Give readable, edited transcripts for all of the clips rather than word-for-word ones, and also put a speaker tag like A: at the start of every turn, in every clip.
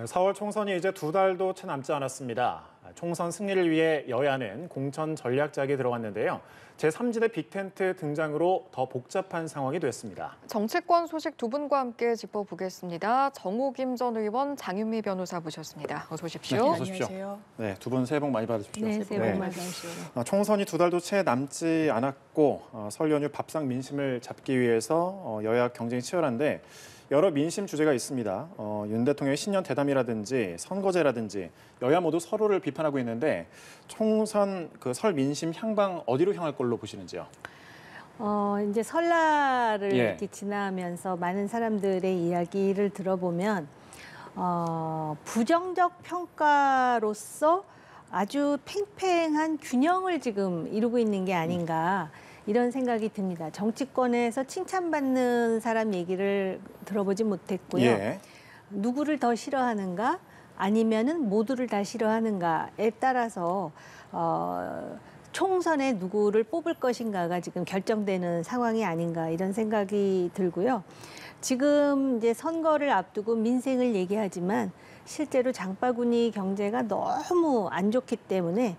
A: 4월 총선이 이제 2달도 채 남지 않았습니다. 총선 승리를 위해 여야는 공천 전략작에 들어갔는데요. 제3지대 빅텐트 등장으로 더 복잡한 상황이 됐습니다.
B: 정치권 소식 두 분과 함께 짚어보겠습니다. 정호김 전 의원, 장윤미 변호사 모셨습니다. 어서 오십시오.
A: 네, 어서 오십시오.
C: 안녕하세요.
A: 네, 두 분 새해 복 많이 받으십시오.
C: 네, 새해 복 많이 받으십시오.
A: 총선이 2달도 채 남지 않았고 설 연휴 밥상 민심을 잡기 위해서 여야 경쟁이 치열한데 여러 민심 주제가 있습니다. 윤 대통령의 신년 대담이라든지 선거제라든지 여야 모두 서로를 비판하고 있는데 총선 설 민심 향방 어디로 향할 걸로 보시는지요?
C: 이제 설날을
A: 예.
C: 이렇게 지나면서 많은 사람들의 이야기를 들어보면 부정적 평가로서 아주 팽팽한 균형을 지금 이루고 있는 게 아닌가 이런 생각이 듭니다. 정치권에서 칭찬받는 사람 얘기를 들어보지 못했고요.
A: 예.
C: 누구를 더 싫어하는가 아니면은 모두를 다 싫어하는가에 따라서 총선에 누구를 뽑을 것인가가 지금 결정되는 상황이 아닌가 이런 생각이 들고요. 지금 이제 선거를 앞두고 민생을 얘기하지만 실제로 장바구니 경제가 너무 안 좋기 때문에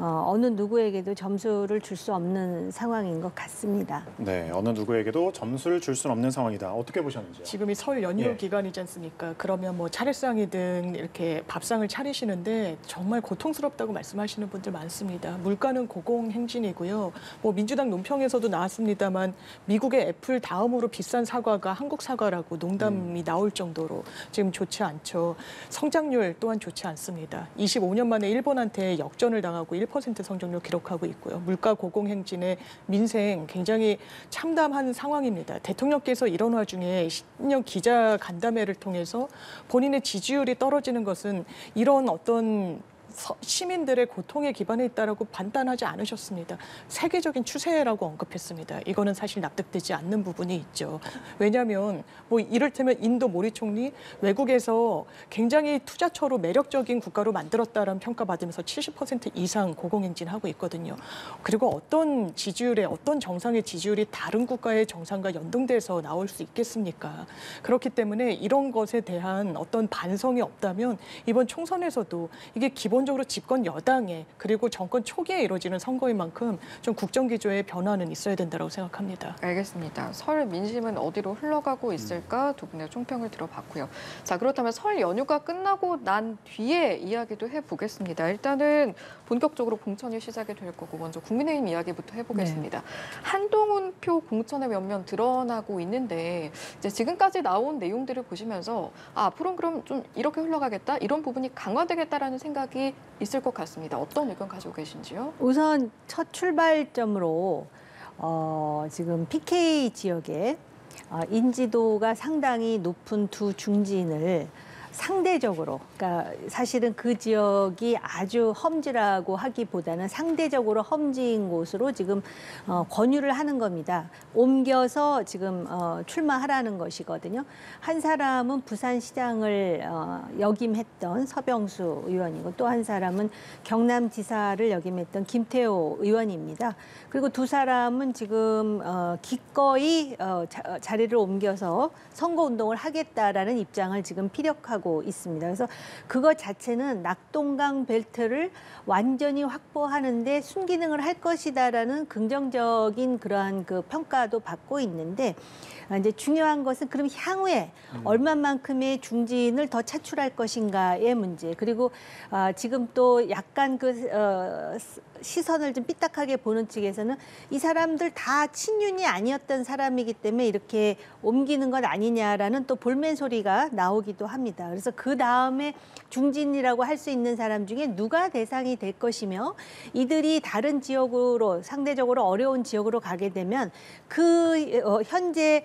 C: 어느 누구에게도 점수를 줄 수 없는 상황인 것 같습니다.
A: 네, 어느 누구에게도 점수를 줄 수는 없는 상황이다. 어떻게 보셨는지요?
D: 지금이 설 연휴
A: 예.
D: 기간이지 않습니까? 그러면 뭐 차례상이든 이렇게 밥상을 차리시는데 정말 고통스럽다고 말씀하시는 분들 많습니다. 물가는 고공행진이고요. 뭐 민주당 논평에서도 나왔습니다만 미국의 애플 다음으로 비싼 사과가 한국 사과라고 농담이 나올 정도로 지금 좋지 않죠. 성장률 또한 좋지 않습니다. 25년 만에 일본한테 역전을 당하고 1% 성장률 기록하고 있고요. 물가 고공행진의 민생 굉장히 참담한 상황입니다. 대통령께서 이런 와중에 신년 기자 간담회를 통해서 본인의 지지율이 떨어지는 것은 이런 어떤 시민들의 고통에 기반해 있다라고 판단하지 않으셨습니다. 세계적인 추세라고 언급했습니다. 이거는 사실 납득되지 않는 부분이 있죠. 왜냐하면 뭐 이를테면 인도 모리 총리 외국에서 굉장히 투자처로 매력적인 국가로 만들었다라는 평가받으면서 70% 이상 고공행진하고 있거든요. 그리고 어떤 지지율에 어떤 정상의 지지율이 다른 국가의 정상과 연동돼서 나올 수 있겠습니까? 그렇기 때문에 이런 것에 대한 어떤 반성이 없다면 이번 총선에서도 이게 기본적으로 집권 여당에 그리고 정권 초기에 이루어지는 선거인 만큼 좀 국정기조의 변화는 있어야 된다고 생각합니다.
B: 알겠습니다. 설 민심은 어디로 흘러가고 있을까 두 분의 총평을 들어봤고요. 자, 그렇다면 설 연휴가 끝나고 난 뒤에 이야기도 해보겠습니다. 일단은 본격적으로 공천이 시작이 될 거고 먼저 국민의힘 이야기부터 해보겠습니다. 한동훈 표 공천의 면면 드러나고 있는데 이제 지금까지 나온 내용들을 보시면서 앞으로는 그럼 좀 이렇게 흘러가겠다 이런 부분이 강화되겠다라는 생각이 있을 것 같습니다. 어떤 의견 가지고 계신지요?
C: 우선 첫 출발점으로 지금 PK 지역에 인지도가 상당히 높은 두 중진을 상대적으로, 그러니까 사실은 그 지역이 아주 험지라고 하기보다는 상대적으로 험지인 곳으로 지금 권유를 하는 겁니다. 옮겨서 지금 출마하라는 것이거든요. 한 사람은 부산시장을 역임했던 서병수 의원이고 또 한 사람은 경남지사를 역임했던 김태호 의원입니다. 그리고 두 사람은 지금 기꺼이 자리를 옮겨서 선거운동을 하겠다라는 입장을 지금 피력하고 있습니다. 그래서 그것 자체는 낙동강 벨트를 완전히 확보하는데 순기능을 할 것이다라는 긍정적인 그러한 그 평가도 받고 있는데 이제 중요한 것은 그럼 향후에 얼마만큼의 중진을 더 차출할 것인가의 문제 그리고 지금 또 약간 시선을 좀 삐딱하게 보는 측에서는 이 사람들 다 친윤이 아니었던 사람이기 때문에 이렇게 옮기는 것 아니냐라는 또 볼멘 소리가 나오기도 합니다. 그래서 그 다음에 중진이라고 할 수 있는 사람 중에 누가 대상이 될 것이며 이들이 다른 지역으로 상대적으로 어려운 지역으로 가게 되면 그 현재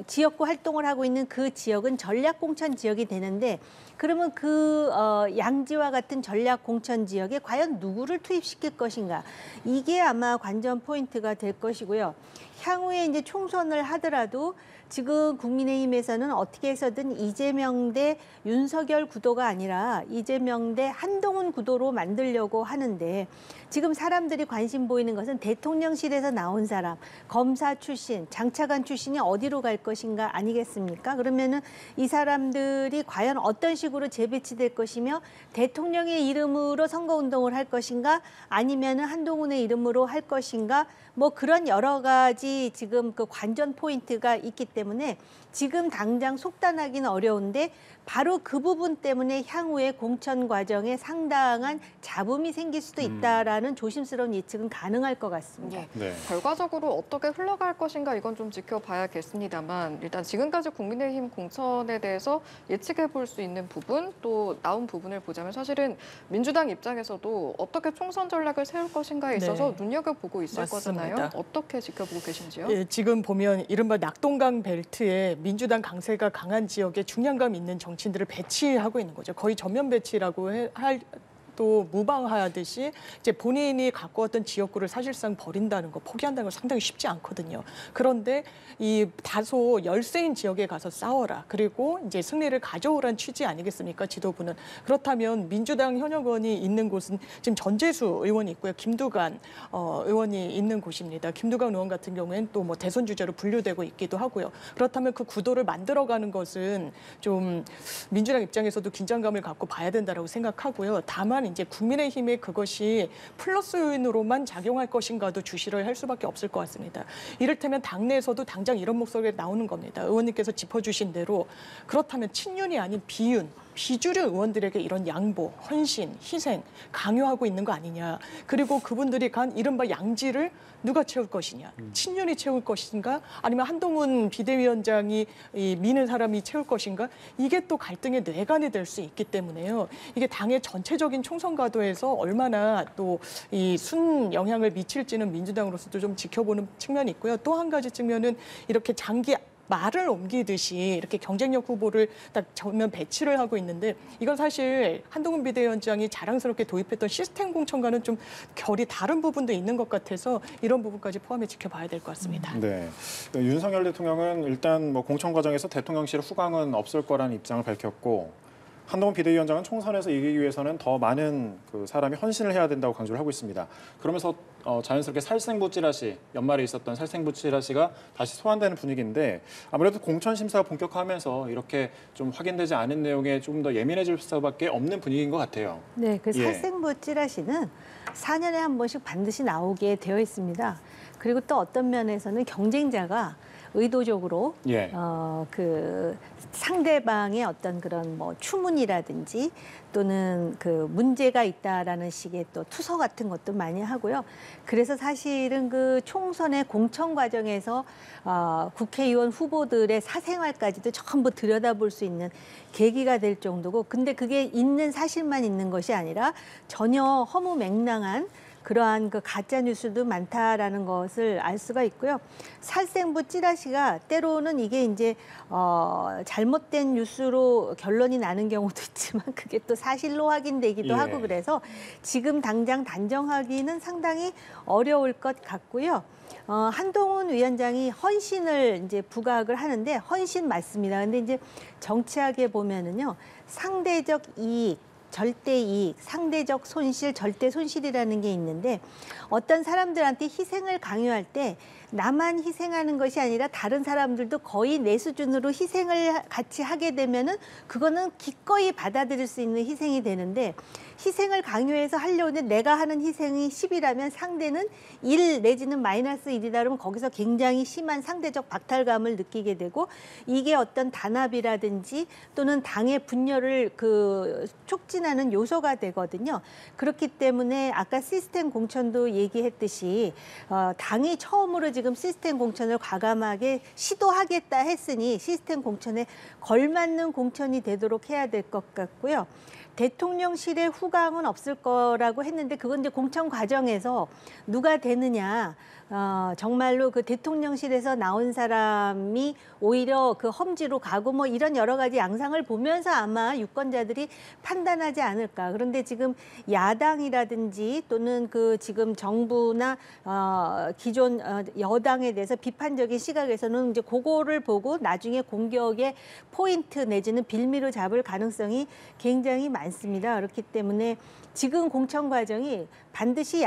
C: 지역구 활동을 하고 있는 그 지역은 전략공천 지역이 되는데 그러면 그 양지와 같은 전략 공천 지역에 과연 누구를 투입시킬 것인가 이게 아마 관전 포인트가 될 것이고요. 향후에 이제 총선을 하더라도 지금 국민의힘에서는 어떻게 해서든 이재명 대 윤석열 구도가 아니라 이재명 대 한동훈 구도로 만들려고 하는데 지금 사람들이 관심 보이는 것은 대통령실에서 나온 사람, 검사 출신, 장차관 출신이 어디로 갈 것인가 아니겠습니까? 그러면은 이 사람들이 과연 어떤 식으로 재배치될 것이며 대통령의 이름으로 선거운동을 할 것인가 아니면은 한동훈의 이름으로 할 것인가 뭐 그런 여러 가지 지금 그 관전 포인트가 있기 때문에 지금 당장 속단하기는 어려운데 바로 그 부분 때문에 향후에 공천 과정에 상당한 잡음이 생길 수도 있다라는 조심스러운 예측은 가능할 것 같습니다.
B: 예.
A: 네.
B: 결과적으로 어떻게 흘러갈 것인가 이건 좀 지켜봐야겠습니다만 일단 지금까지 국민의힘 공천에 대해서 예측해 볼 수 있는 부분 또 나온 부분을 보자면 사실은 민주당 입장에서도 어떻게 총선 전략을 세울 것인가에 있어서
D: 네.
B: 눈여겨보고 있을
D: 맞습니다.
B: 거잖아요. 어떻게 지켜보고 계신지요?
D: 예, 지금 보면 이른바 낙동강 벨트에 민주당 강세가 강한 지역에 중량감 있는 정치인들을 배치하고 있는 거죠. 거의 전면 배치라고 할 또 무방하듯이 이제 본인이 갖고 왔던 지역구를 사실상 버린다는 거, 포기한다는 거 상당히 쉽지 않거든요. 그런데 이 다소 열세인 지역에 가서 싸워라. 그리고 이제 승리를 가져오란 취지 아니겠습니까? 지도부는. 그렇다면 민주당 현역원이 있는 곳은 지금 전재수 의원이 있고요. 김두관 의원이 있는 곳입니다. 김두관 의원 같은 경우에는 또 뭐 대선 주자로 분류되고 있기도 하고요. 그렇다면 그 구도를 만들어가는 것은 좀 민주당 입장에서도 긴장감을 갖고 봐야 된다라고 생각하고요. 다만 이제 국민의힘의 그것이 플러스 요인으로만 작용할 것인가도 주시를 할 수밖에 없을 것 같습니다. 이를테면 당내에서도 당장 이런 목소리가 나오는 겁니다. 의원님께서 짚어주신 대로 그렇다면 친윤이 아닌 비윤, 비주류 의원들에게 이런 양보, 헌신, 희생 강요하고 있는 거 아니냐. 그리고 그분들이 간 이른바 양지를 누가 채울 것이냐. 친윤이 채울 것인가 아니면 한동훈 비대위원장이 미는 사람이 채울 것인가. 이게 또 갈등의 뇌관이 될 수 있기 때문에요. 이게 당의 전체적인 총선 가도에서 얼마나 또 이 순 영향을 미칠지는 민주당으로서도 좀 지켜보는 측면이 있고요. 또 한 가지 측면은 이렇게 장기 말을 옮기듯이 이렇게 경쟁력 후보를 딱 전면 배치를 하고 있는데 이건 사실 한동훈 비대위원장이 자랑스럽게 도입했던 시스템 공천과는 좀 결이 다른 부분도 있는 것 같아서 이런 부분까지 포함해 지켜봐야 될 것 같습니다.
A: 네. 윤석열 대통령은 일단 뭐 공천 과정에서 대통령실 후광은 없을 거라는 입장을 밝혔고 한동훈 비대위원장은 총선에서 이기기 위해서는 더 많은 그 사람이 헌신을 해야 된다고 강조를 하고 있습니다. 그러면서 자연스럽게 살생부 찌라시, 연말에 있었던 살생부 찌라시가 다시 소환되는 분위기인데 아무래도 공천 심사가 본격화하면서 이렇게 좀 확인되지 않은 내용에 좀 더 예민해질 수밖에 없는 분위기인 것 같아요.
C: 네, 그
A: 예.
C: 살생부 찌라시는 4년에 한 번씩 반드시 나오게 되어 있습니다. 그리고 또 어떤 면에서는 경쟁자가 의도적으로
A: 예.
C: 그 상대방의 어떤 그런 뭐 추문이라든지 또는 그 문제가 있다라는 식의 또 투서 같은 것도 많이 하고요. 그래서 사실은 그 총선의 공천 과정에서 국회의원 후보들의 사생활까지도 전부 들여다볼 수 있는 계기가 될 정도고, 근데 그게 있는 사실만 있는 것이 아니라 전혀 허무맹랑한 그러한 그 가짜 뉴스도 많다라는 것을 알 수가 있고요. 살생부 찌라시가 때로는 이게 이제 잘못된 뉴스로 결론이 나는 경우도 있지만 그게 또 사실로 확인되기도
A: 예.
C: 하고 그래서 지금 당장 단정하기는 상당히 어려울 것 같고요. 한동훈 위원장이 헌신을 이제 부각을 하는데 헌신 맞습니다. 근데 이제 정치학에 보면은요, 상대적 이익, 절대 이익, 상대적 손실, 절대 손실이라는 게 있는데 어떤 사람들한테 희생을 강요할 때 나만 희생하는 것이 아니라 다른 사람들도 거의 내 수준으로 희생을 같이 하게 되면은 그거는 기꺼이 받아들일 수 있는 희생이 되는데 희생을 강요해서 하려는데 내가 하는 희생이 10이라면 상대는 1 내지는 마이너스 1이다 그러면 거기서 굉장히 심한 상대적 박탈감을 느끼게 되고 이게 어떤 단합이라든지 또는 당의 분열을 촉진하는 요소가 되거든요. 그렇기 때문에 아까 시스템 공천도 얘기했듯이 당이 처음으로 지금 시스템 공천을 과감하게 시도하겠다 했으니 시스템 공천에 걸맞는 공천이 되도록 해야 될 것 같고요. 대통령실의 후광은 없을 거라고 했는데 그건 이제 공천 과정에서 누가 되느냐 정말로 그 대통령실에서 나온 사람이 오히려 그 험지로 가고 뭐 이런 여러 가지 양상을 보면서 아마 유권자들이 판단하지 않을까. 그런데 지금 야당이라든지 또는 그 지금 정부나 기존 여당에 대해서 비판적인 시각에서는 이제 그거를 보고 나중에 공격의 포인트 내지는 빌미로 잡을 가능성이 굉장히 많습니다. 그렇기 때문에 지금 공천 과정이 반드시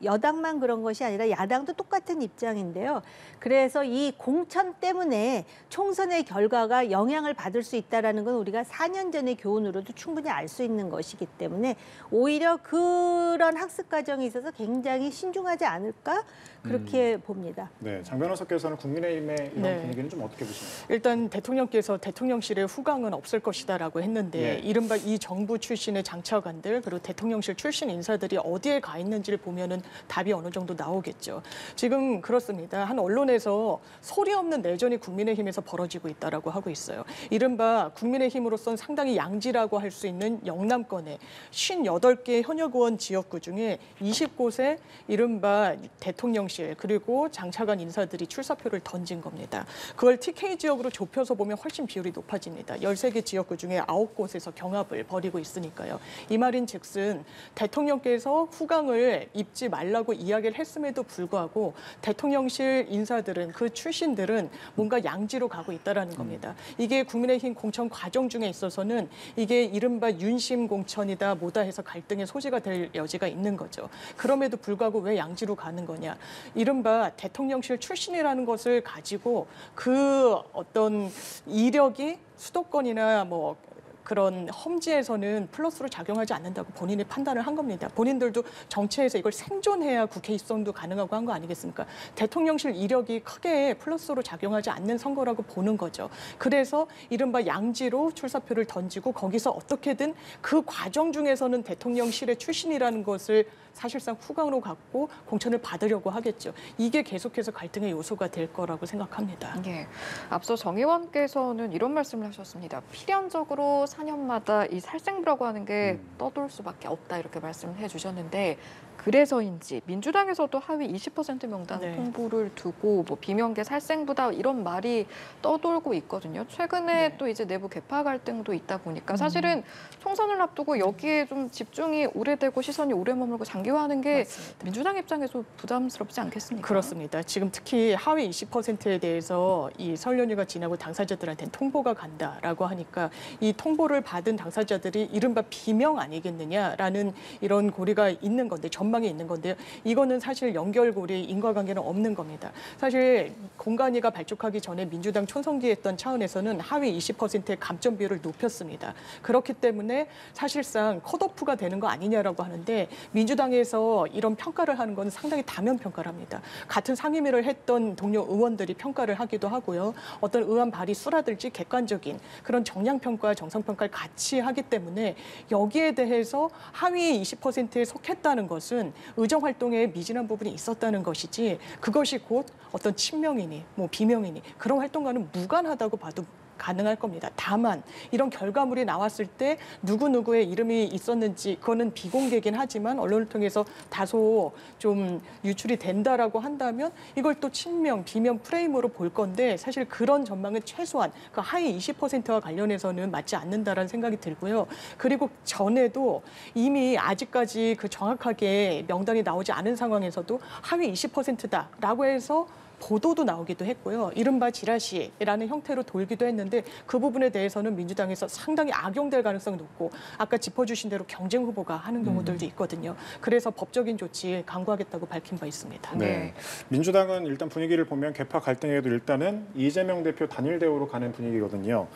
C: 여당만 그런 것이 아니라 야당도 똑같은 입장인데요. 그래서 이 공천 때문에 총선의 결과가 영향을 받을 수 있다는 건 우리가 4년 전의 교훈으로도 충분히 알 수 있는 것이기 때문에 오히려 그런 학습 과정에 있어서 굉장히 신중하지 않을까 그렇게 봅니다.
A: 네, 장 변호사께서는 국민의힘의 이런
D: 네.
A: 분위기는 좀 어떻게 보시나요?
D: 일단 대통령께서 대통령실의 후광은 없을 것이다라고 했는데
A: 예.
D: 이른바 이 정부 출신의 장차관들 그리고 대통령실 출신 인사들이 어디에 가 있는지를 보면은 답이 어느 정도 나오겠죠. 지금 그렇습니다. 한 언론에서 소리 없는 내전이 국민의힘에서 벌어지고 있다라고 하고 있어요. 이른바 국민의힘으로서는 상당히 양지라고 할 수 있는 영남권의 58개 현역 의원 지역구 중에 20곳에 이른바 대통령실 그리고 장차관 인사들이 출사표를 던진 겁니다. 그걸 TK 지역으로 좁혀서 보면 훨씬 비율이 높아집니다. 13개 지역구 중에 9곳에서 경합을 벌이고 있으니까요. 이 말인 즉슨 대통령께서 후광을 입지 말라고 이야기를 했음에도 불구하고 대통령실 인사들은 그 출신들은 뭔가 양지로 가고 있다는 겁니다. 이게 국민의힘 공천 과정 중에 있어서는 이게 이른바 윤심 공천이다 뭐다 해서 갈등의 소지가 될 여지가 있는 거죠. 그럼에도 불구하고 왜 양지로 가는 거냐. 이른바 대통령실 출신이라는 것을 가지고 그 어떤 이력이 수도권이나 뭐 그런 험지에서는 플러스로 작용하지 않는다고 본인이 판단을 한 겁니다. 본인들도 정치에서 이걸 생존해야 국회 입성도 가능하고 한 거 아니겠습니까? 대통령실 이력이 크게 플러스로 작용하지 않는 선거라고 보는 거죠. 그래서 이른바 양지로 출사표를 던지고 거기서 어떻게든 그 과정 중에서는 대통령실의 출신이라는 것을 사실상 후광으로 갖고 공천을 받으려고 하겠죠. 이게 계속해서 갈등의 요소가 될 거라고 생각합니다.
B: 예. 앞서 정 의원께서는 이런 말씀을 하셨습니다. 필연적으로 4년마다 이 살생부라고 하는 게 떠돌 수밖에 없다 이렇게 말씀을 해주셨는데 그래서인지 민주당에서도 하위 20% 명단
D: 네.
B: 홍보를 두고 뭐 비명계 살생부다 이런 말이 떠돌고 있거든요. 최근에
D: 네.
B: 또 이제 내부 계파 갈등도 있다 보니까 사실은 총선을 앞두고 여기에 좀 집중이 오래되고 시선이 오래 머물고 장기화하는 게
D: 맞습니다.
B: 민주당 입장에서 부담스럽지 않겠습니까?
D: 그렇습니다. 지금 특히 하위 20%에 대해서 이 설 연휴가 지나고 당사자들한테는 통보가 간다라고 하니까 이 통보를 받은 당사자들이 이른바 비명 아니겠느냐라는 이런 고리가 있는 건데 전망이 있는 건데요. 이거는 사실 연결고리 인과관계는 없는 겁니다. 사실 공간위가 발족하기 전에 민주당 촌성기에 했던 차원에서는 하위 20%의 감점 비율을 높였습니다. 그렇기 때문에 사실상 컷오프가 되는 거 아니냐라고 하는데 민주당에서 이런 평가를 하는 건 상당히 다면 평가를 합니다. 같은 상임위를 했던 동료 의원들이 평가를 하기도 하고요. 어떤 의원 발의 수라든지 객관적인 그런 정량평가, 정상평가를 같이 하기 때문에 여기에 대해서 하위 20%에 속했다는 것은 의정활동에 미진한 부분이 있었다는 것이지 그것이 곧 어떤 친명이니 뭐 비명이니 그런 활동과는 무관하다고 봐도 가능할 겁니다. 다만 이런 결과물이 나왔을 때 누구누구의 이름이 있었는지 그거는 비공개긴 하지만 언론을 통해서 다소 좀 유출이 된다라고 한다면 이걸 또 친명, 비명 프레임으로 볼 건데 사실 그런 전망은 최소한 그 하위 20%와 관련해서는 맞지 않는다라는 생각이 들고요. 그리고 전에도 이미 아직까지 그 정확하게 명단이 나오지 않은 상황에서도 하위 20%다라고 해서 보도도 나오기도 했고요. 이른바 지라시라는 형태로 돌기도 했는데 그 부분에 대해서는 민주당에서 상당히 악용될 가능성이 높고 아까 짚어주신 대로 경쟁 후보가 하는 경우들도 있거든요. 그래서 법적인 조치 강구하겠다고 밝힌 바 있습니다.
A: 네. 민주당은 일단 분위기를 보면 개파 갈등에도 일단은 이재명 대표 단일 대우로 가는 분위기거든요.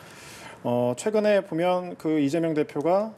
A: 최근에 보면 그 이재명 대표가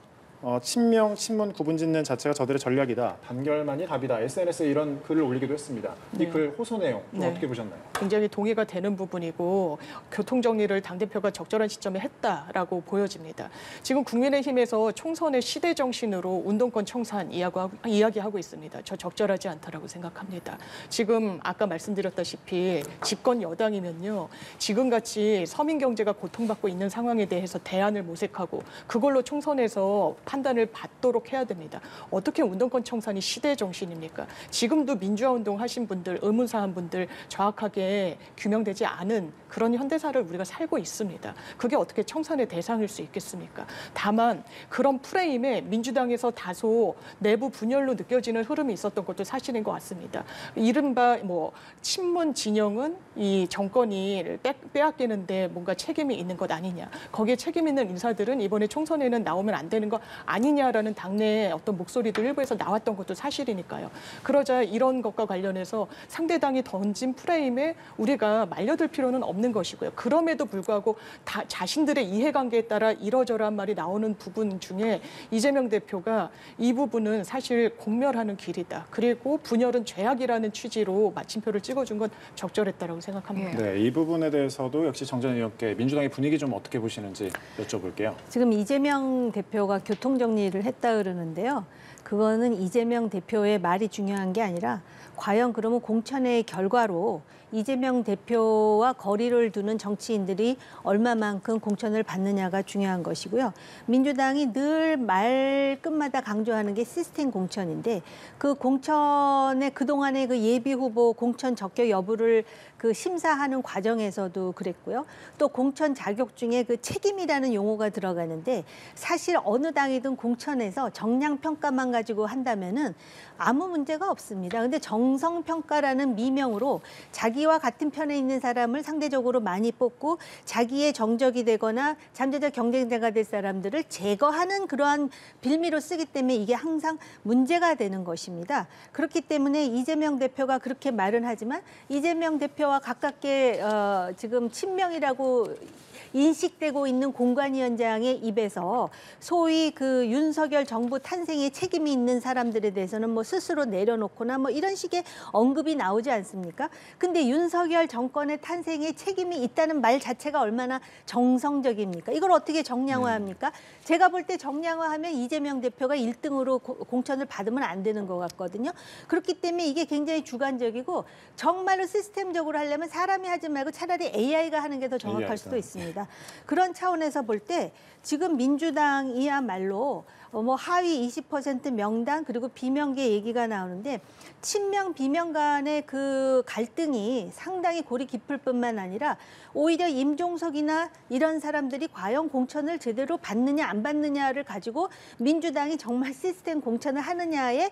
A: 친명, 친문 구분 짓는 자체가 저들의 전략이다. 단결만이 답이다. SNS에 이런 글을 올리기도 했습니다. 이 글 호소 내용
D: 네.
A: 어떻게 보셨나요?
D: 굉장히 동의가 되는 부분이고 교통정리를 당대표가 적절한 시점에 했다라고 보여집니다. 지금 국민의힘에서 총선의 시대 정신으로 운동권 청산 이야기하고 있습니다. 저 적절하지 않다라고 생각합니다. 지금 아까 말씀드렸다시피 집권 여당이면요. 지금같이 서민 경제가 고통받고 있는 상황에 대해서 대안을 모색하고 그걸로 총선에서 판단을 받도록 해야 됩니다. 어떻게 운동권 청산이 시대 정신입니까? 지금도 민주화 운동 하신 분들, 의문사한 분들 정확하게 규명되지 않은 그런 현대사를 우리가 살고 있습니다. 그게 어떻게 청산의 대상일 수 있겠습니까? 다만 그런 프레임에 민주당에서 다소 내부 분열로 느껴지는 흐름이 있었던 것도 사실인 것 같습니다. 이른바 뭐 친문 진영은 이 정권이 빼앗기는데 뭔가 책임이 있는 것 아니냐. 거기에 책임 있는 인사들은 이번에 총선에는 나오면 안 되는 거 아니냐라는 당내의 어떤 목소리도 일부에서 나왔던 것도 사실이니까요. 그러자 이런 것과 관련해서 상대당이 던진 프레임에 우리가 말려들 필요는 없는 것이고요. 그럼에도 불구하고 자신들의 이해관계에 따라 이러저러한 말이 나오는 부분 중에 이재명 대표가 이 부분은 사실 공멸하는 길이다. 그리고 분열은 죄악이라는 취지로 마침표를 찍어준 건 적절했다라고 생각합니다.
A: 네, 이 부분에 대해서도 역시 정 전 의원께 민주당의 분위기 좀 어떻게 보시는지 여쭤볼게요.
C: 지금 이재명 대표가 교통정리를 했다 그러는데요. 그거는 이재명 대표의 말이 중요한 게 아니라 과연 그러면 공천의 결과로 이재명 대표와 거리를 두는 정치인들이 얼마만큼 공천을 받느냐가 중요한 것이고요. 민주당이 늘 말끝마다 강조하는 게 시스템 공천인데 그 공천의 그동안의 그 예비 후보 공천 적격 여부를 그 심사하는 과정에서도 그랬고요. 또 공천 자격 중에 그 책임이라는 용어가 들어가는데 사실 어느 당이든 공천에서 정량 평가만 가지고 한다면은 아무 문제가 없습니다. 근데 정성 평가라는 미명으로 자기와 같은 편에 있는 사람을 상대적으로 많이 뽑고 자기의 정적이 되거나 잠재적 경쟁자가 될 사람들을 제거하는 그러한 빌미로 쓰기 때문에 이게 항상 문제가 되는 것입니다. 그렇기 때문에 이재명 대표가 그렇게 말은 하지만 이재명 대표와 가깝게 지금 친명이라고 인식되고 있는 공관위원장의 입에서 소위 그 윤석열 정부 탄생에 책임이 있는 사람들에 대해서는 뭐 스스로 내려놓거나 뭐 이런 식의 언급이 나오지 않습니까? 근데 윤석열 정권의 탄생에 책임이 있다는 말 자체가 얼마나 정성적입니까? 이걸 어떻게 정량화합니까? 제가 볼 때 정량화하면 이재명 대표가 1등으로 공천을 받으면 안 되는 것 같거든요. 그렇기 때문에 이게 굉장히 주관적이고 정말로 시스템적으로 하려면 사람이 하지 말고 차라리 AI가 하는 게 더 정확할 수도 있습니다. 그런 차원에서 볼 때 지금 민주당이야말로 뭐 하위 20% 명단 그리고 비명계 얘기가 나오는데 친명 비명 간의 그 갈등이 상당히 골이 깊을 뿐만 아니라 오히려 임종석이나 이런 사람들이 과연 공천을 제대로 받느냐 안 받느냐를 가지고 민주당이 정말 시스템 공천을 하느냐에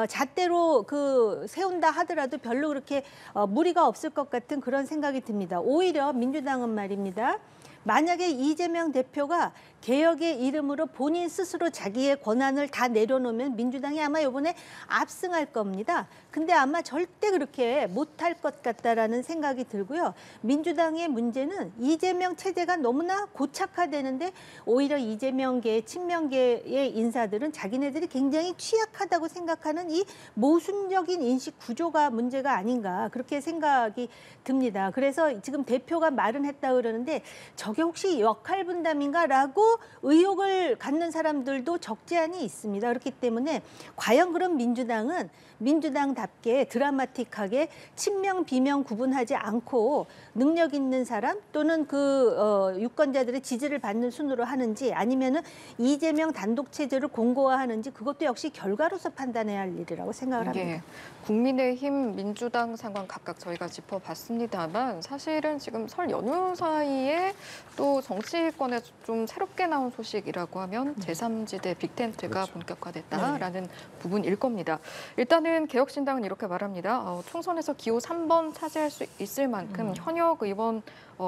C: 잣대로 그 세운다 하더라도 별로 그렇게 무리가 없을 것 같은 그런 생각이 듭니다. 오히려 민주당은 말입니다. 만약에 이재명 대표가 개혁의 이름으로 본인 스스로 자기의 권한을 다 내려놓으면 민주당이 아마 이번에 압승할 겁니다. 근데 아마 절대 그렇게 못할 것 같다라는 생각이 들고요. 민주당의 문제는 이재명 체제가 너무나 고착화되는데 오히려 이재명계, 친명계의 인사들은 자기네들이 굉장히 취약하다고 생각하는 이 모순적인 인식 구조가 문제가 아닌가 그렇게 생각이 듭니다. 그래서 지금 대표가 말은 했다 그러는데 저게 혹시 역할 분담인가라고 의혹을 갖는 사람들도 적지 않이 있습니다. 그렇기 때문에 과연 그럼 민주당은 민주당답게 드라마틱하게 친명, 비명 구분하지 않고 능력 있는 사람 또는 그 유권자들의 지지를 받는 순으로 하는지 아니면은 이재명 단독 체제를 공고화하는지 그것도 역시 결과로서 판단해야 할 일이라고 생각을 합니다.
B: 예, 국민의힘, 민주당 상황 각각 저희가 짚어봤습니다만 사실은 지금 설 연휴 사이에 또 정치권에 좀 새롭게 나온 소식이라고 하면 제3지대 빅텐트가
A: 그렇죠.
B: 본격화됐다라는 부분일 겁니다. 일단은 개혁신당은 이렇게 말합니다. 총선에서 기호 3번 차지할 수 있을 만큼 현역 의원,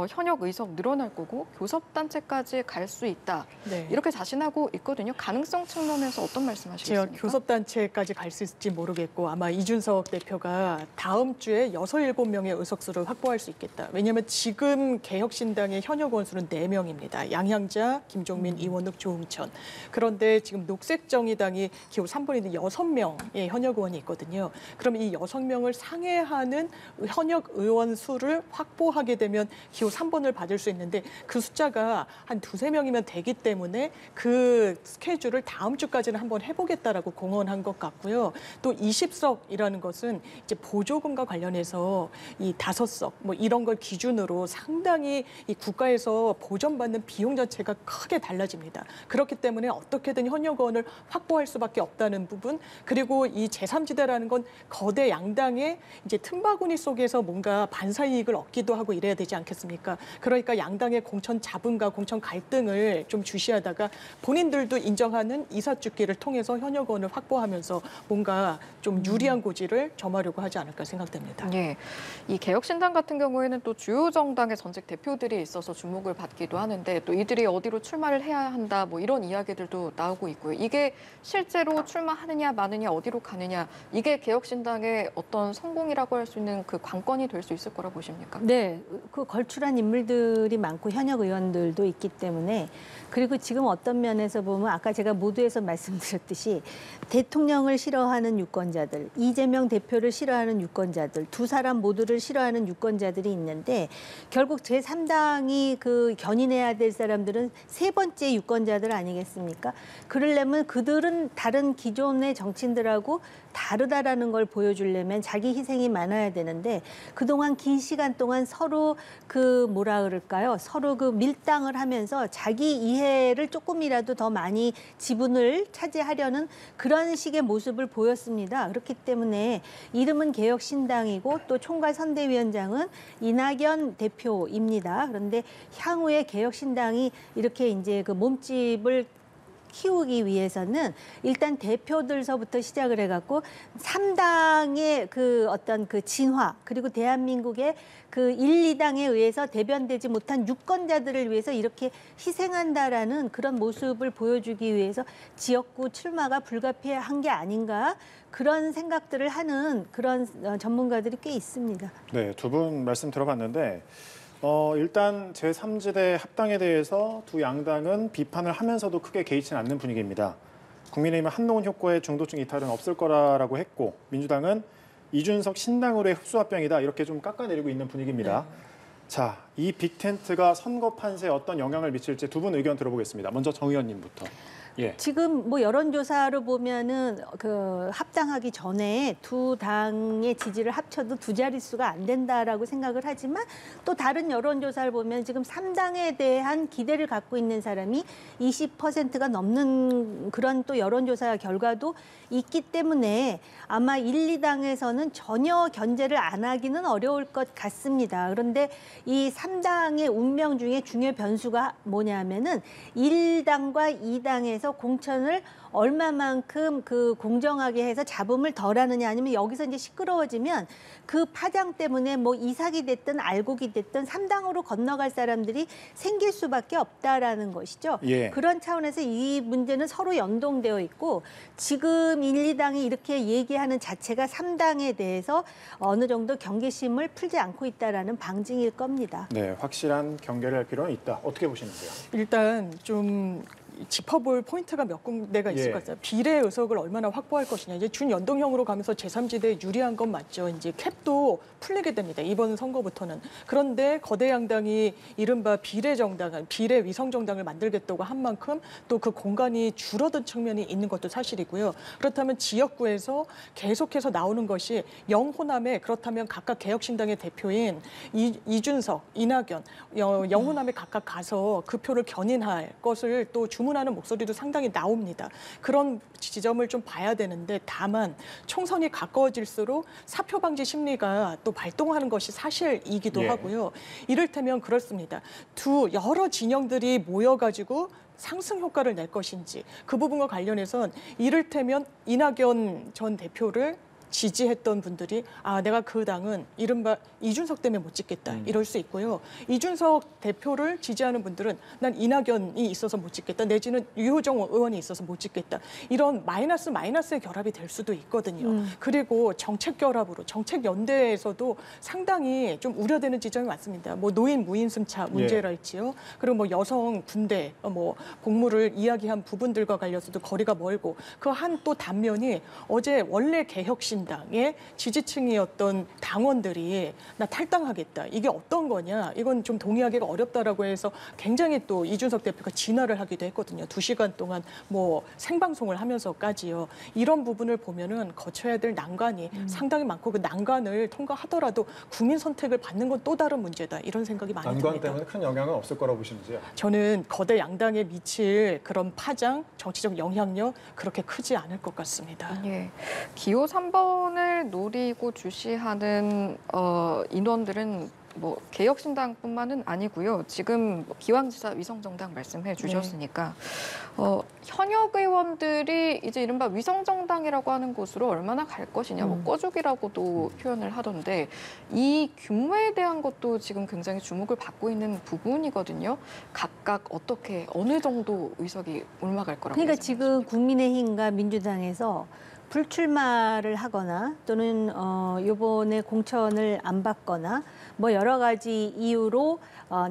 B: 현역 의석 늘어날 거고 교섭단체까지 갈 수 있다.
D: 네.
B: 이렇게 자신하고 있거든요. 가능성 측면에서 어떤 말씀하시겠습니까?
D: 제가 교섭단체까지 갈 수 있을지 모르겠고 아마 이준석 대표가 다음 주에 6, 7명의 의석수를 확보할 수 있겠다. 왜냐하면 지금 개혁신당의 현역 원수는 4명입니다. 양향자, 김종민, 이원욱, 조응천. 그런데 지금 녹색정의당이 기호 3번인데 6명의 현역 의원이 있거든요. 그럼 이 6명을 상회하는 현역 의원 수를 확보하게 되면 기호 3번을 받을 수 있는데 그 숫자가 한 2, 3명이면 되기 때문에 그 스케줄을 다음 주까지는 한번 해보겠다라고 공언한 것 같고요. 또 20석이라는 것은 이제 보조금과 관련해서 이 5석 뭐 이런 걸 기준으로 상당히 이 국가에서 하면서 보전받는 비용 자체가 크게 달라집니다. 그렇기 때문에 어떻게든 현역원을 확보할 수밖에 없다는 부분, 그리고 이 제3지대라는 건 거대 양당의 이제 틈바구니 속에서 뭔가 반사이익을 얻기도 하고 이래야 되지 않겠습니까? 그러니까 양당의 공천 잡음과 공천 갈등을 좀 주시하다가 본인들도 인정하는 이사주기를 통해서 현역원을 확보하면서 뭔가 좀 유리한 고지를 점하려고 하지 않을까 생각됩니다.
B: 예, 이 개혁신당 같은 경우에는 또 주요 정당의 전직 대표들이 있어서 주목을 받기도 하는데 또 이들이 어디로 출마를 해야 한다 뭐 이런 이야기들도 나오고 있고요. 이게 실제로 출마하느냐 마느냐 어디로 가느냐 이게 개혁신당의 어떤 성공이라고 할 수 있는 그 관건이 될 수 있을 거라 보십니까?
C: 네, 그 걸출한 인물들이 많고 현역 의원들도 있기 때문에 그리고 지금 어떤 면에서 보면 아까 제가 모두에서 말씀드렸듯이 대통령을 싫어하는 유권자들, 이재명 대표를 싫어하는 유권자들, 두 사람 모두를 싫어하는 유권자들이 있는데 결국 제3당이 그 견인해야 될 사람들은 세 번째 유권자들 아니겠습니까? 그러려면 그들은 다른 기존의 정치인들하고 다르다라는 걸 보여주려면 자기 희생이 많아야 되는데 그동안 긴 시간 동안 서로 그 뭐라 그럴까요? 서로 그 밀당을 하면서 자기 이해를 조금이라도 더 많이 지분을 차지하려는 그런 식의 모습을 보였습니다. 그렇기 때문에 이름은 개혁신당이고 또 총괄 선대위원장은 이낙연 대표입니다. 그런데 향후에 개혁신당이 이렇게 이제 그 몸집을 키우기 위해서는 일단 대표들서부터 시작을 해갖고 3당의 그 어떤 그 진화 그리고 대한민국의 그 1, 2당에 의해서 대변되지 못한 유권자들을 위해서 이렇게 희생한다라는 그런 모습을 보여주기 위해서 지역구 출마가 불가피한 게 아닌가 그런 생각들을 하는 그런 전문가들이 꽤 있습니다.
A: 네, 두 분 말씀 들어봤는데 일단 제3지대 합당에 대해서 두 양당은 비판을 하면서도 크게 개의치는 않는 분위기입니다. 국민의힘은 한동훈 효과의 중도층 이탈은 없을 거라고 했고 민주당은 이준석 신당으로의 흡수합병이다 이렇게 좀 깎아내리고 있는 분위기입니다.
D: 네.
A: 자, 이 빅텐트가 선거 판세에 어떤 영향을 미칠지 두 분 의견 들어보겠습니다. 먼저 정 의원님부터. 예.
C: 지금 뭐 여론조사로 보면은 그 합당하기 전에 두 당의 지지를 합쳐도 두 자릿수가 안 된다라고 생각을 하지만 또 다른 여론조사를 보면 지금 3당에 대한 기대를 갖고 있는 사람이 20%가 넘는 그런 또 여론조사 결과도 있기 때문에 아마 1, 2당에서는 전혀 견제를 안 하기는 어려울 것 같습니다. 그런데 이 3당의 운명 중에 중요 변수가 뭐냐면은 1당과 2당에서 공천을 얼마만큼 그 공정하게 해서 잡음을 덜하느냐 아니면 여기서 이제 시끄러워지면 그 파장 때문에 뭐 이삭이 됐든 알곡이 됐든 3당으로 건너갈 사람들이 생길 수밖에 없다라는 것이죠.
A: 예.
C: 그런 차원에서 이 문제는 서로 연동되어 있고 지금 1, 2당이 이렇게 얘기하는 자체가 3당에 대해서 어느 정도 경계심을 풀지 않고 있다라는 방증일 겁니다.
A: 네, 확실한 경계를 할 필요는 있다. 어떻게 보시는데요?
D: 일단 좀 짚어볼 포인트가 몇 군데가 있을
A: 예.
D: 것 같아요. 비례 의석을 얼마나 확보할 것이냐. 이제 준연동형으로 가면서 제3지대에 유리한 건 맞죠. 이제 캡도 풀리게 됩니다. 이번 선거부터는. 그런데 거대 양당이 이른바 비례 정당, 비례 위성 정당을 만들겠다고 한 만큼 또 그 공간이 줄어든 측면이 있는 것도 사실이고요. 그렇다면 지역구에서 계속해서 나오는 것이 영호남에 그렇다면 각각 개혁신당의 대표인 이준석, 이낙연, 영호남에 각각 가서 그 표를 견인할 것을 또 주문하는 목소리도 상당히 나옵니다. 그런 지점을 좀 봐야 되는데 다만 총선이 가까워질수록 사표 방지 심리가 또 발동하는 것이 사실이기도
A: 예.
D: 하고요. 이를테면 그렇습니다. 여러 진영들이 모여가지고 상승 효과를 낼 것인지 그 부분과 관련해선 이를테면 이낙연 전 대표를 지지했던 분들이 내가 그 당은 이른바 이준석 때문에 못 찍겠다 이럴 수 있고요. 이준석 대표를 지지하는 분들은 난 이낙연이 있어서 못 찍겠다 내지는 유호정 의원이 있어서 못 찍겠다 이런 마이너스의 결합이 될 수도 있거든요. 그리고 정책 결합으로 정책 연대에서도 상당히 좀 우려되는 지점이 많습니다. 뭐 노인 무임승차 문제랄지요. 그리고 뭐 여성 군대 뭐 복무를 이야기한 부분들과 관련해서도 거리가 멀고 그 한 또 단면이 어제 원래 개혁신 개혁신당의 지지층이었던 당원들이 나 탈당하겠다. 이게 어떤 거냐. 이건 좀 동의하기가 어렵다라고 해서 굉장히 또 이준석 대표가 진화를 하기도 했거든요. 2시간 동안 뭐 생방송을 하면서까지요. 이런 부분을 보면은 거쳐야 될 난관이 상당히 많고 그 난관을 통과하더라도 국민 선택을 받는 건 또 다른 문제다. 이런 생각이 많이 듭니다.
E: 난관 때문에 큰 영향은 없을 거라고 보시는지요?
D: 저는 거대 양당에 미칠 그런 파장, 정치적 영향력 그렇게 크지 않을 것 같습니다.
B: 예. 기호 3번을 노리고 주시하는 인원들은 뭐 개혁신당뿐만은 아니고요. 지금 기왕지사 위성정당 말씀해 주셨으니까 현역 의원들이 이제 이른바 위성정당이라고 하는 곳으로 얼마나 갈 것이냐, 뭐 꺼주기라고도 표현을 하던데 이 규모에 대한 것도 지금 굉장히 주목을 받고 있는 부분이거든요. 각각 어떻게 어느 정도 의석이 올라갈 거라고
C: 그러니까
B: 예상하십니까?
C: 지금 국민의힘과 민주당에서 불출마를 하거나 또는 이번에 공천을 안 받거나 뭐 여러 가지 이유로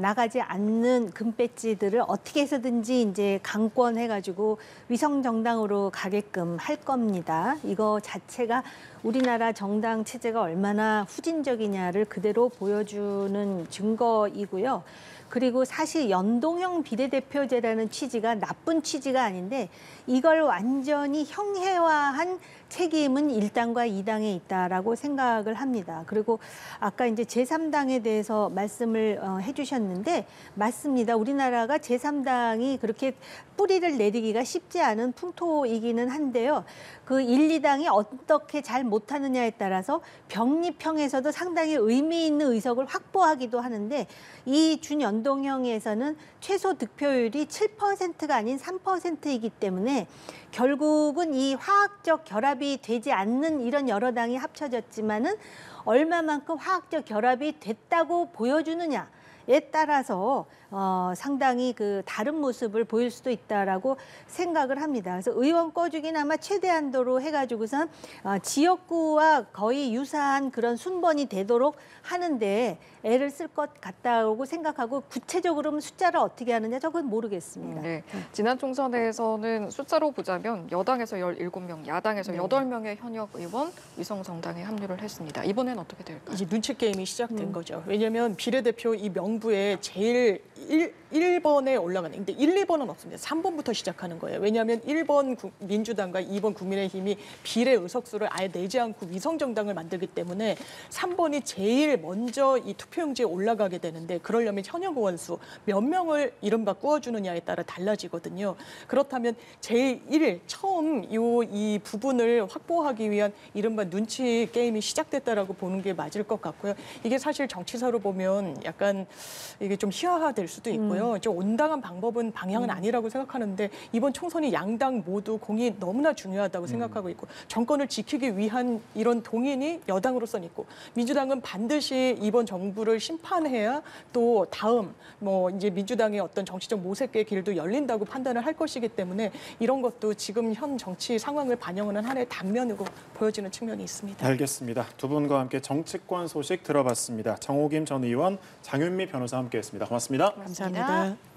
C: 나가지 않는 금배지들을 어떻게 해서든지 이제 강권해가지고 위성 정당으로 가게끔 할 겁니다. 이거 자체가 우리나라 정당 체제가 얼마나 후진적이냐를 그대로 보여주는 증거이고요. 그리고 사실 연동형 비례대표제라는 취지가 나쁜 취지가 아닌데 이걸 완전히 형해화한 책임은 1당과 2당에 있다라고 생각을 합니다. 그리고 아까 이제 제3당에 대해서 말씀을 해주셨는데 맞습니다. 우리나라가 제3당이 그렇게 뿌리를 내리기가 쉽지 않은 풍토이기는 한데요. 그 1, 2당이 어떻게 잘 못하느냐에 따라서 병립형에서도 상당히 의미 있는 의석을 확보하기도 하는데 이 준연동형에서는 최소 득표율이 7%가 아닌 3%이기 때문에 결국은 이 화학적 결합이 되지 않는 이런 여러 당이 합쳐졌지만은 얼마만큼 화학적 결합이 됐다고 보여주느냐에 따라서 상당히 그 다른 모습을 보일 수도 있다라고 생각을 합니다. 그래서 의원 꺼주기는 아마 최대한도로 해가지고선 지역구와 거의 유사한 그런 순번이 되도록 하는데 애를 쓸 것 같다고 생각하고 구체적으로는 숫자를 어떻게 하느냐 저건 모르겠습니다.
B: 네. 지난 총선에서는 숫자로 보자면 여당에서 17명, 야당에서 8명의 현역 의원 위성정당에 합류를 했습니다. 이번엔 어떻게 될까요?
D: 이제 눈치 게임이 시작된 거죠. 왜냐하면 비례대표 이 명부에 제일 1번에 올라가는 근데 1, 2번은 없습니다. 3번부터 시작하는 거예요. 왜냐하면 1번 민주당과 2번 국민의힘이 비례 의석수를 아예 내지 않고 위성정당을 만들기 때문에 3번이 제일 먼저 이 투표용지에 올라가게 되는데 그러려면 현역 의원 수 몇 명을 이른바 꾸어주느냐에 따라 달라지거든요. 그렇다면 제일 1일 처음 이 부분을 확보하기 위한 이른바 눈치 게임이 시작됐다라고 보는 게 맞을 것 같고요. 이게 사실 정치사로 보면 약간 이게 좀 희화화될 수도 있고요. 좀 온당한 방향은 아니라고 생각하는데 이번 총선이 양당 모두 공이 너무나 중요하다고 생각하고 있고 정권을 지키기 위한 이런 동인이 여당으로서는 있고 민주당은 반드시 이번 정부를 심판해야 또 다음 뭐 이제 민주당의 어떤 정치적 모색의 길도 열린다고 판단을 할 것이기 때문에 이런 것도 지금 현 정치 상황을 반영하는 하나의 단면으로 보여지는 측면이 있습니다.
A: 알겠습니다. 두 분과 함께 정치권 소식 들어봤습니다. 정호김 전 의원, 장윤미 변호사 함께했습니다. 고맙습니다.
D: 감사합니다.